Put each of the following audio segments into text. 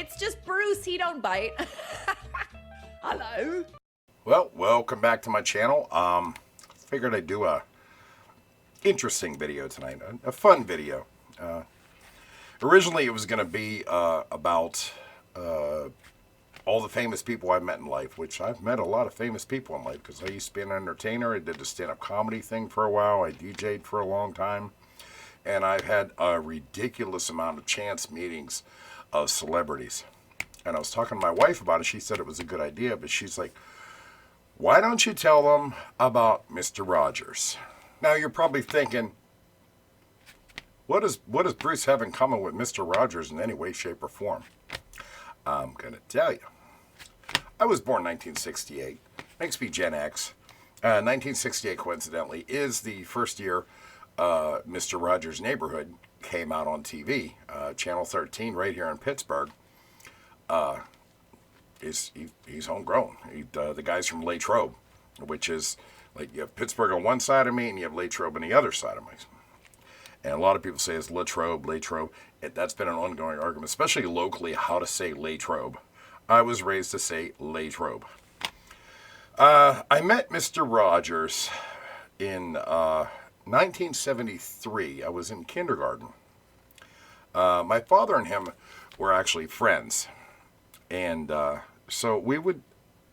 It's just Bruce, he don't bite. Hello. Well, welcome back to my channel. Figured I'd do a interesting video tonight, a fun video. Originally it was going to be about all the famous people I've met in life, which I've met a lot of famous people in life because I used to be an entertainer. I did the stand-up comedy thing for a while. I DJ'd for a long time. And I've had a ridiculous amount of chance meetings of celebrities. And I was talking to my wife about it. She said it was a good idea, but she's like, why don't you tell them about Mr. Rogers? Now you're probably thinking, what does Bruce have in common with Mr. Rogers in any way, shape, or form? I'm going to tell you. I was born 1968. Makes me Gen X. 1968, coincidentally, is the first year Mr. Rogers' Neighborhood came out on TV. Channel 13 right here in Pittsburgh. He's homegrown. The guy's from Latrobe, which is like you have Pittsburgh on one side of me and you have Latrobe on the other side of me. And a lot of people say it's Latrobe. That's been an ongoing argument, especially locally, how to say Latrobe. I was raised to say Latrobe. I met Mr. Rogers in 1973. I was in kindergarten. My father and him were actually friends. And so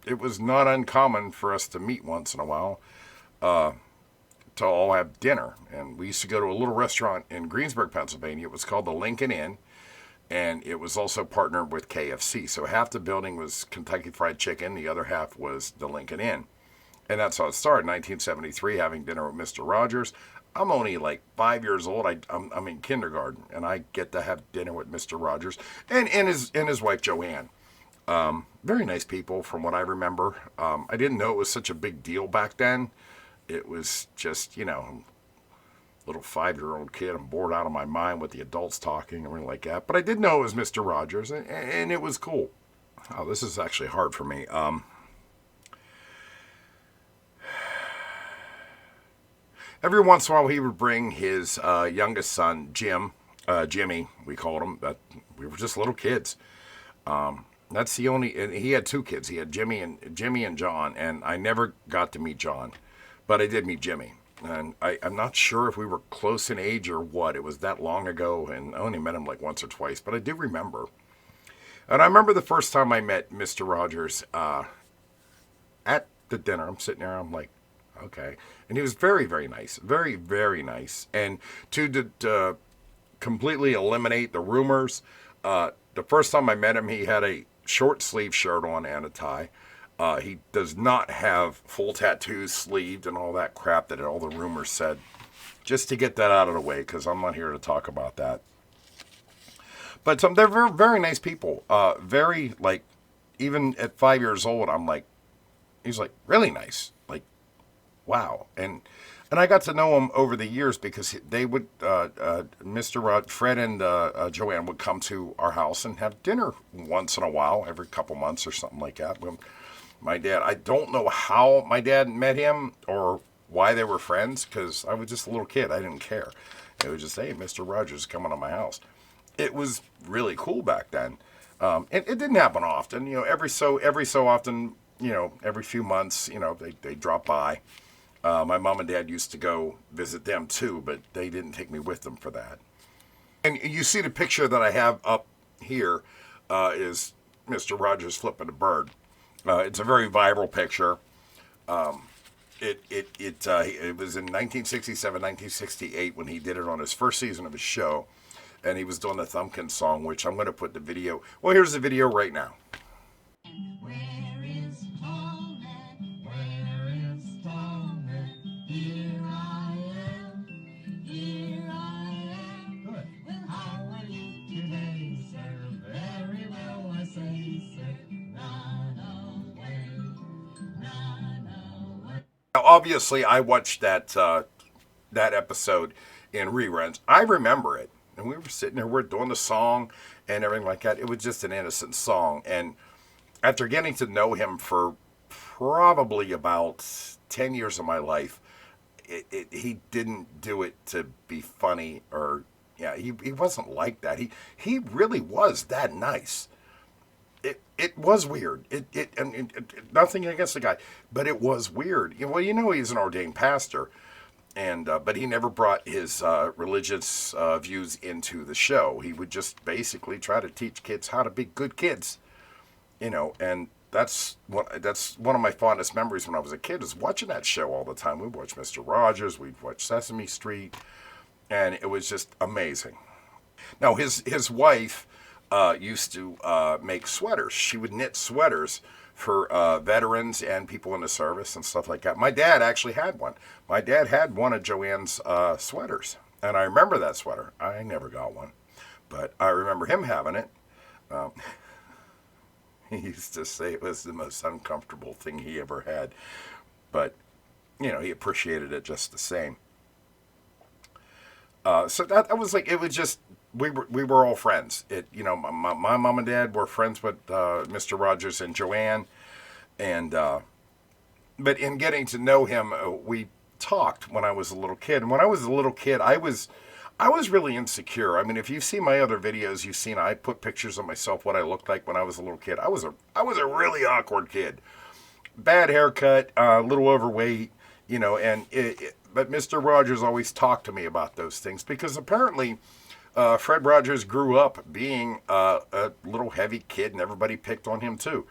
it was not uncommon for us to meet once in a while to all have dinner. And we used to go to a little restaurant in Greensburg, Pennsylvania. It was called the Lincoln Inn. And it was also partnered with KFC. So half the building was Kentucky Fried Chicken. The other half was the Lincoln Inn. And that's how it started, 1973, having dinner with Mr. Rogers. I'm only like 5 years old. I'm in kindergarten. And I get to have dinner with Mr. Rogers and his wife, Joanne. Very nice people from what I remember. I didn't know it was such a big deal back then. It was just, little 5-year-old kid. I'm bored out of my mind with the adults talking and everything like that. But I did know it was Mr. Rogers, and it was cool. Oh, this is actually hard for me. Every once in a while, he would bring his youngest son, Jimmy, we called him. We were just little kids. That's the only, and he had 2 kids. He had Jimmy and John, and I never got to meet John, but I did meet Jimmy. And I'm not sure if we were close in age or what. It was that long ago, and I only met him like once or twice, but I do remember. And I remember the first time I met Mr. Rogers at the dinner. I'm sitting there, I'm like, okay. And he was very, very nice. Very, very nice. And to completely eliminate the rumors, the first time I met him, he had a short sleeve shirt on and a tie. He does not have full tattoos, sleeved, and all that crap that all the rumors said. Just to get that out of the way, because I'm not here to talk about that. But they're very, very nice people. Very, like, even at 5 years old, I'm like, he's like, really nice. Like, wow. And I got to know him over the years because they would, Fred and Joanne would come to our house and have dinner once in a while, every couple months or something like that. My dad, I don't know how my dad met him or why they were friends because I was just a little kid. I didn't care. It was just, hey, Mr. Rogers is coming to my house. It was really cool back then. It didn't happen often. Every so often, every few months, they drop by. My mom and dad used to go visit them too, but they didn't take me with them for that. And you see the picture that I have up here is Mr. Rogers flipping a bird. It's a very viral picture. It was in 1967, 1968 when he did it on his first season of his show. And he was doing the Thumbkin song, which I'm going to put the video. Well, here's the video right now. Where is home at? Where is home at? Here I am. Here I am. Good. Well, how are you today, sir? Very well, I say, sir. Run away. Run away. Now, obviously, I watched that episode in reruns. I remember it. And we were sitting there, we're doing the song and everything like that. It was just an innocent song. And after getting to know him for probably about 10 years of my life, he didn't do it to be funny or, he wasn't like that. He really was that nice. it was weird. Nothing against the guy, but it was weird. Well, he's an ordained pastor, and but he never brought his religious views into the show. He would just basically try to teach kids how to be good kids, and that's one of my fondest memories when I was a kid, is watching that show all the time. We'd watch Mr. Rogers, we'd watch Sesame Street, and it was just amazing. Now his wife used to make sweaters. She would knit sweaters for veterans and people in the service and stuff like that. My dad actually had one. My dad had one of Joanne's sweaters, and I remember that sweater. I never got one, but I remember him having it. He used to say it was the most uncomfortable thing he ever had, but he appreciated it just the same. So that was like, it was just, we were all friends. My mom and dad were friends with Mr. Rogers and Joanne, and but in getting to know him, we talked when I was a little kid. And when I was a little kid, I was really insecure. I mean, if you've seen my other videos, you've seen I put pictures of myself, what I looked like when I was a little kid. I was a really awkward kid. Bad haircut, a little overweight, but Mr. Rogers always talked to me about those things, because apparently Fred Rogers grew up being a little heavy kid, and everybody picked on him too.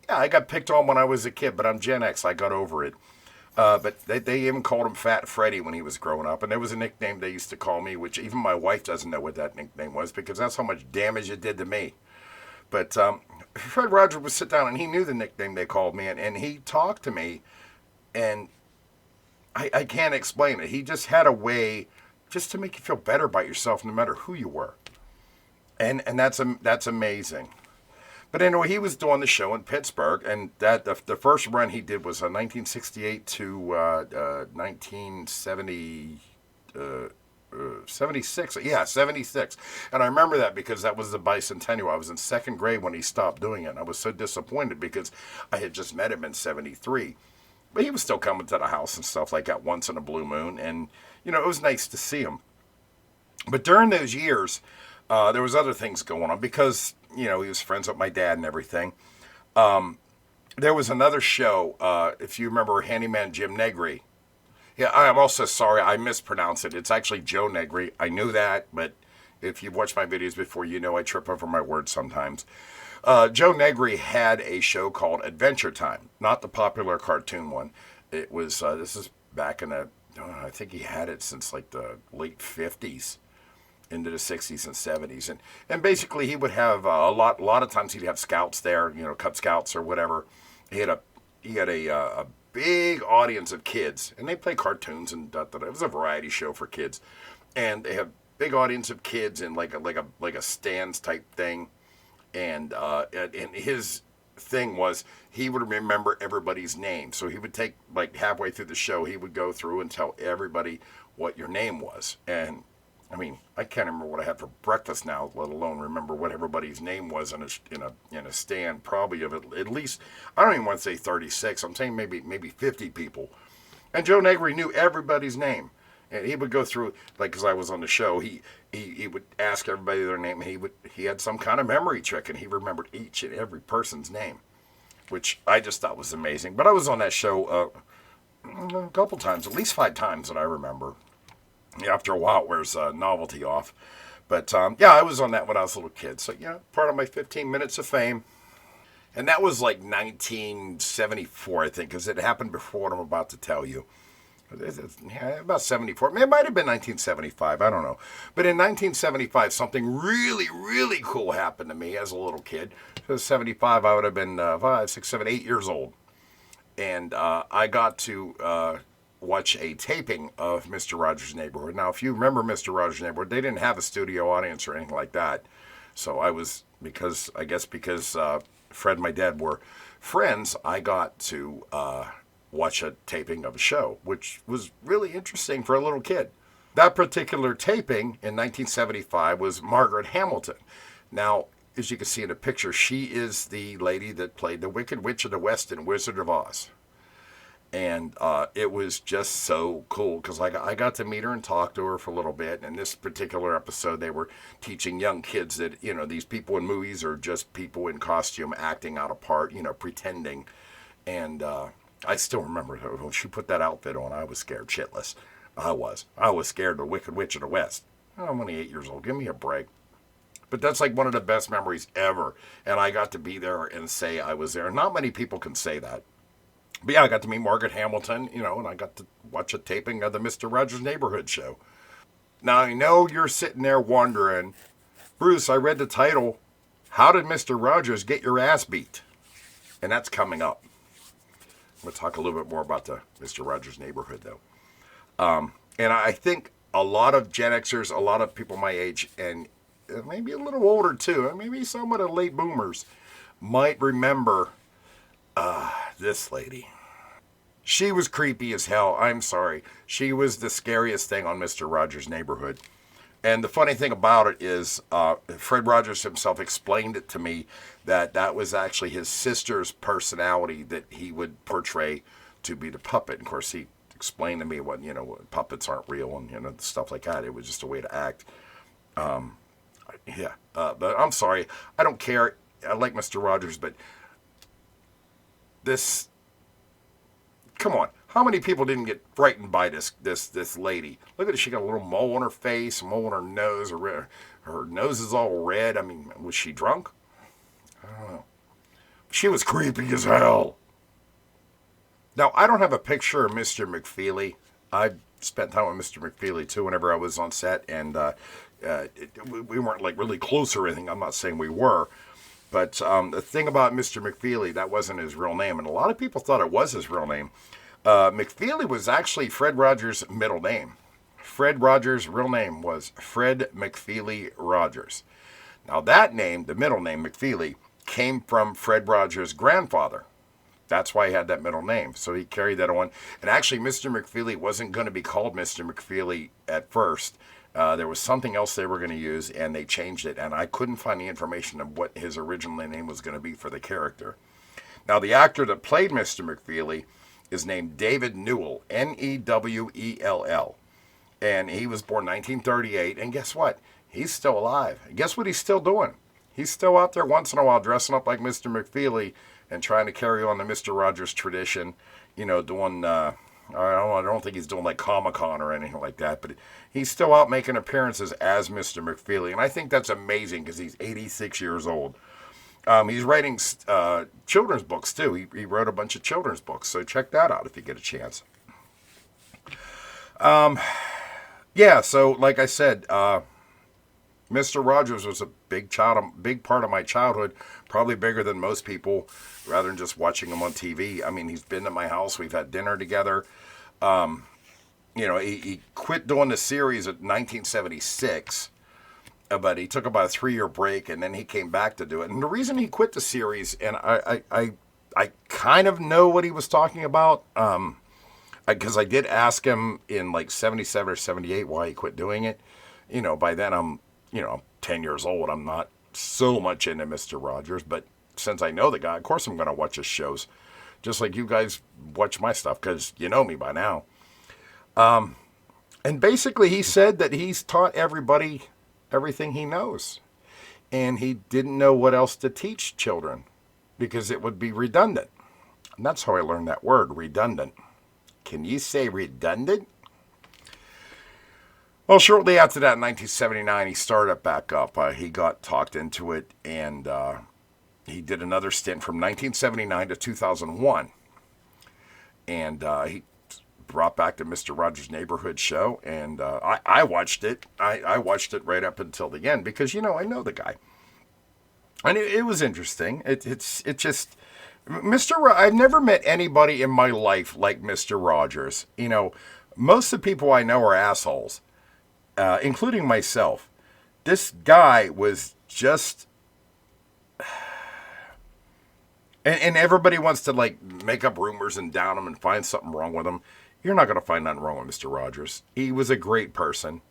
Yeah, I got picked on when I was a kid, but I'm Gen X. I got over it. But they even called him Fat Freddy when he was growing up. And there was a nickname they used to call me, which even my wife doesn't know what that nickname was, because that's how much damage it did to me. But Fred Rogers would sit down, and he knew the nickname they called me, and he talked to me, and I can't explain it. He just had a way just to make you feel better about yourself no matter who you were. And that's amazing. But anyway, he was doing the show in Pittsburgh, and that the first run he did was 1968 to 1970, 76. Yeah, 76. And I remember that because that was the bicentennial. I was in second grade when he stopped doing it, and I was so disappointed because I had just met him in 73. But he was still coming to the house and stuff like that once in a blue moon, and it was nice to see him. But during those years, there was other things going on because, he was friends with my dad and everything. There was another show, if you remember Handyman Jim Negri. Yeah, I'm also sorry, I mispronounced it. It's actually Joe Negri. I knew that, but if you've watched my videos before, I trip over my words sometimes. Joe Negri had a show called Adventure Time, not the popular cartoon one. It was, this is back in I think he had it since like the late 50s. Into the 60s and 70s, and basically he would have a lot of times he'd have scouts there, Cub Scouts or whatever. He had a big audience of kids, and they play cartoons and it was a variety show for kids, and they have big audience of kids in like a stands type thing, and his thing was he would remember everybody's name, so he would take like halfway through the show he would go through and tell everybody what your name was. And I mean, I can't remember what I had for breakfast now, let alone remember what everybody's name was in a stand, probably of at least, I don't even want to say 36, I'm saying maybe 50 people. And Joe Negri knew everybody's name. And he would go through, like, because I was on the show, he would ask everybody their name, and he had some kind of memory trick, and he remembered each and every person's name, which I just thought was amazing. But I was on that show a couple times, at least 5 times that I remember. After a while, it wears novelty off. But, I was on that when I was a little kid. So, part of my 15 minutes of fame. And that was like 1974, I think, because it happened before what I'm about to tell you. About 74. It might have been 1975. I don't know. But in 1975, something really, really cool happened to me as a little kid. It was 75. I would have been 5, 6, 7, 8 years old. And I got to watch a taping of Mr. Rogers' Neighborhood. Now, if you remember Mr. Rogers' Neighborhood, they didn't have a studio audience or anything like that. So I was, because Fred and my dad were friends, I got to watch a taping of a show, which was really interesting for a little kid. That particular taping in 1975 was Margaret Hamilton. Now, as you can see in the picture, she is the lady that played the Wicked Witch of the West in Wizard of Oz. And it was just so cool because I got to meet her and talk to her for a little bit. And this particular episode, they were teaching young kids that, these people in movies are just people in costume acting out a part, pretending. And I still remember her. When she put that outfit on, I was scared shitless. I was scared of the Wicked Witch of the West. I'm only 8 years old. Give me a break. But that's like one of the best memories ever. And I got to be there and say I was there. Not many people can say that. But yeah, I got to meet Margaret Hamilton, and I got to watch a taping of the Mr. Rogers' Neighborhood show. Now, I know you're sitting there wondering, Bruce, I read the title, How Did Mr. Rogers Get Your Ass Beat? And that's coming up. I'm going to talk a little bit more about the Mr. Rogers' Neighborhood, though. And I think a lot of Gen Xers, a lot of people my age, and maybe a little older too, maybe some of the late boomers, might remember this lady. She was creepy as hell. I'm sorry. She was the scariest thing on Mr. Rogers' Neighborhood. And the funny thing about it is, Fred Rogers himself explained it to me that was actually his sister's personality that he would portray to be the puppet. Of course, he explained to me what, puppets aren't real and, stuff like that. It was just a way to act. But I'm sorry. I don't care. I like Mr. Rogers, but this... Come on. How many people didn't get frightened by this lady? Look at it. She got a little mole on her face, a mole on her nose. Her nose is all red. I mean, was she drunk? I don't know. She was creepy as hell. Now, I don't have a picture of Mr. McFeely. I spent time with Mr. McFeely, too, whenever I was on set. And we weren't, like, really close or anything. I'm not saying we were. But the thing about Mr. McFeely, that wasn't his real name. And a lot of people thought it was his real name. McFeely was actually Fred Rogers' middle name. Fred Rogers' real name was Fred McFeely Rogers. Now that name, the middle name, McFeely, came from Fred Rogers' grandfather. That's why he had that middle name. So he carried that on. And actually, Mr. McFeely wasn't going to be called Mr. McFeely at first. There was something else they were going to use, and they changed it. And I couldn't find the information of what his original name was going to be for the character. Now, the actor that played Mr. McFeely is named David Newell, Newell. And he was born 1938. And guess what? He's still alive. And guess what he's still doing? He's still out there once in a while dressing up like Mr. McFeely and trying to carry on the Mr. Rogers tradition, doing... I don't think he's doing like Comic-Con or anything like that, but he's still out making appearances as Mr. McFeely. And I think that's amazing because he's 86 years old. He's writing children's books too. He wrote a bunch of children's books, so check that out if you get a chance. So like I said, Mr. Rogers was a big part of my childhood, probably bigger than most people, rather than just watching him on TV. I mean, he's been at my house. We've had dinner together. He quit doing the series in 1976, but he took about a 3-year break, and then he came back to do it. And the reason he quit the series, and I kind of know what he was talking about, because I did ask him in like 77 or 78 why he quit doing it. By then I'm 10 years old. I'm not so much into Mr. Rogers, but since I know the guy, of course I'm going to watch his shows, just like you guys watch my stuff, because you know me by now. And basically he said that he's taught everybody everything he knows, and he didn't know what else to teach children because it would be redundant. And that's how I learned that word, redundant. Can you say redundant? Well, shortly after that, in 1979, he started it back up. He got talked into it, and he did another stint from 1979 to 2001. And he brought back the Mr. Rogers' Neighborhood show, and I watched it. I watched it right up until the end because, I know the guy. And it was interesting. It just... I've never met anybody in my life like Mr. Rogers. Most of the people I know are assholes. Including myself. This guy was just... And everybody wants to, make up rumors and down him and find something wrong with him. You're not going to find nothing wrong with Mr. Rogers. He was a great person.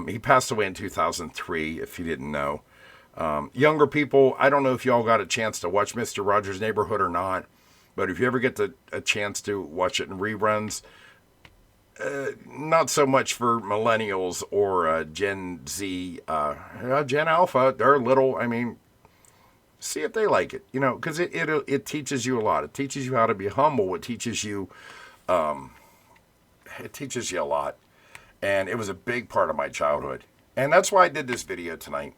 He passed away in 2003, if you didn't know. Younger people, I don't know if y'all got a chance to watch Mr. Rogers' Neighborhood or not, But if you ever get a chance to watch it in reruns, not so much for millennials or Gen Z, Gen Alpha. They're little. I mean, see if they like it, because it teaches you a lot. It teaches you how to be humble. It teaches you a lot. And it was a big part of my childhood. And that's why I did this video tonight.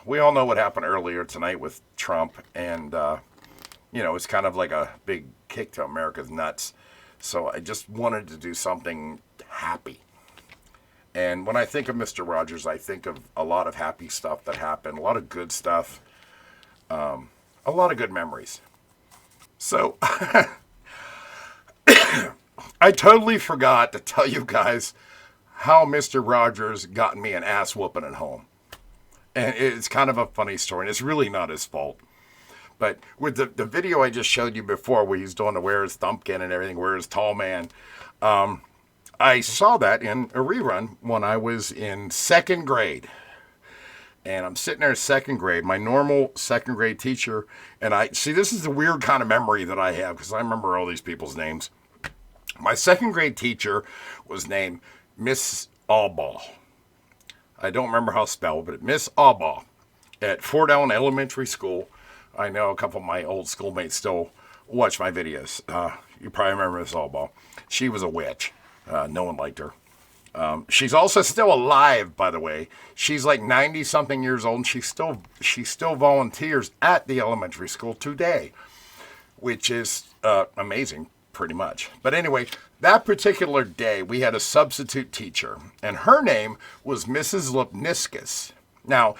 We all know what happened earlier tonight with Trump. And, it's kind of like a big kick to America's nuts. So I just wanted to do something happy. And when I think of Mr. Rogers, I think of a lot of happy stuff that happened, a lot of good stuff, a lot of good memories. So I totally forgot to tell you guys how Mr. Rogers got me an ass whooping at home. And it's kind of a funny story, and it's really not his fault. But with the video I just showed you before where he's doing the Where's Thumpkin and everything, Where's Tall Man, I saw that in a rerun when I was in second grade. And I'm sitting there in second grade, my normal second grade teacher, and this is the weird kind of memory that I have because I remember all these people's names. My second grade teacher was named Miss Allball. I don't remember how it's spelled, but Miss Allball at Fort Allen Elementary School. I know a couple of my old schoolmates still watch my videos. You probably remember Miss Allball. She was a witch. No one liked her. She's also still alive, by the way. She's like 90-something years old, and she still volunteers at the elementary school today, which is amazing, pretty much. But anyway, that particular day, we had a substitute teacher, and her name was Mrs. Lipniscus. Now,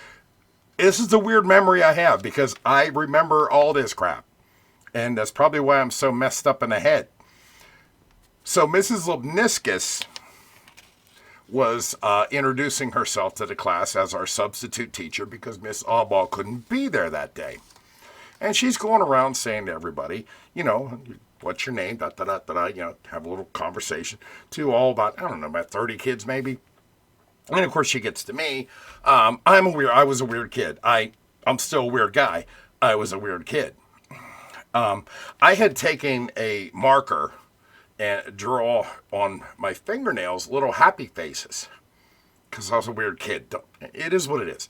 this is the weird memory I have because I remember all this crap, and that's probably why I'm so messed up in the head. So Mrs. Lipniscus was introducing herself to the class as our substitute teacher because Miss Allball couldn't be there that day. And she's going around saying to everybody, what's your name, have a little conversation to all about, about 30 kids maybe. And of course she gets to me. I was a weird kid. I'm still a weird guy. I was a weird kid. I had taken a marker and draw on my fingernails little happy faces because I was a weird kid. It is what it is.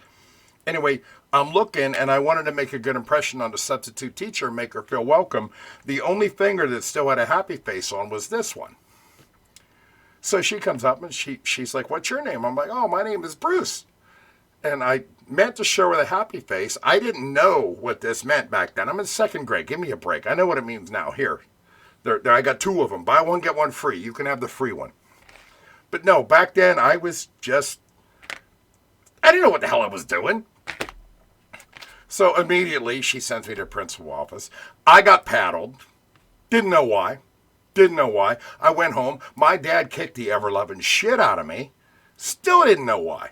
Anyway, I'm looking and I wanted to make a good impression on the substitute teacher and make her feel welcome. The only finger that still had a happy face on was this one. So she comes up and she's like, what's your name? I'm like, oh, my name is Bruce. And I meant to show her the happy face. I didn't know what this meant back then. I'm in second grade. Give me a break. I know what it means now. Here, I got 2 of them. Buy one, get one free. You can have the free one. But no, back then I didn't know what the hell I was doing. So immediately she sends me to the principal's office. I got paddled. Didn't know why. I went home. My dad kicked the ever-loving shit out of me. Still didn't know why.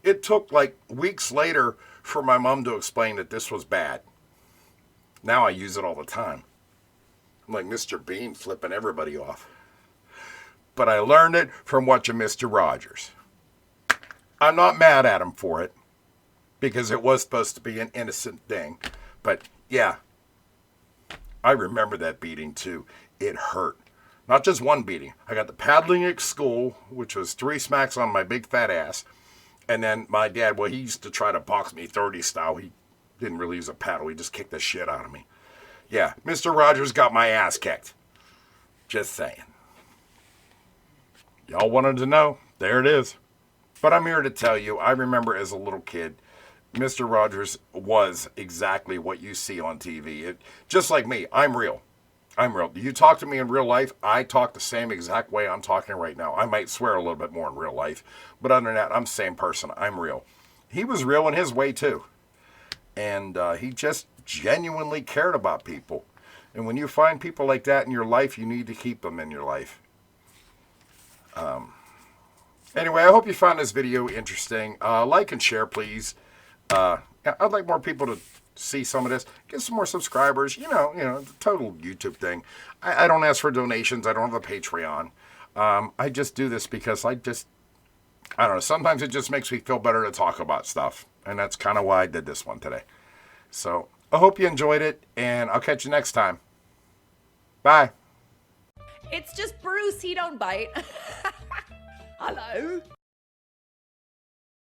It took like weeks later for my mom to explain that this was bad. Now I use it all the time. I'm like Mr. Bean flipping everybody off. But I learned it from watching Mr. Rogers. I'm not mad at him for it because it was supposed to be an innocent thing. But yeah, I remember that beating too. It hurt. Not just one beating. I got the paddling at school, which was 3 smacks on my big fat ass. And then my dad, he used to try to box me 30 style. He didn't really use a paddle. He just kicked the shit out of me. Yeah, Mr. Rogers got my ass kicked. Just saying. Y'all wanted to know? There it is. But I'm here to tell you, I remember as a little kid, Mr. Rogers was exactly what you see on TV. Just like me, I'm real. You talk to me in real life, I talk the same exact way I'm talking right now. I might swear a little bit more in real life, but other than that, I'm the same person. I'm real. He was real in his way too. And he just genuinely cared about people. And when you find people like that in your life, you need to keep them in your life. Anyway, I hope you found this video interesting. Like and share, please. I'd like more people to see some of this. Get some more subscribers. The total YouTube thing. I don't ask for donations. I don't have a Patreon. I just do this because I don't know. Sometimes it just makes me feel better to talk about stuff. And that's kind of why I did this one today. So I hope you enjoyed it, and I'll catch you next time. Bye. It's just Bruce, he don't bite. Hello.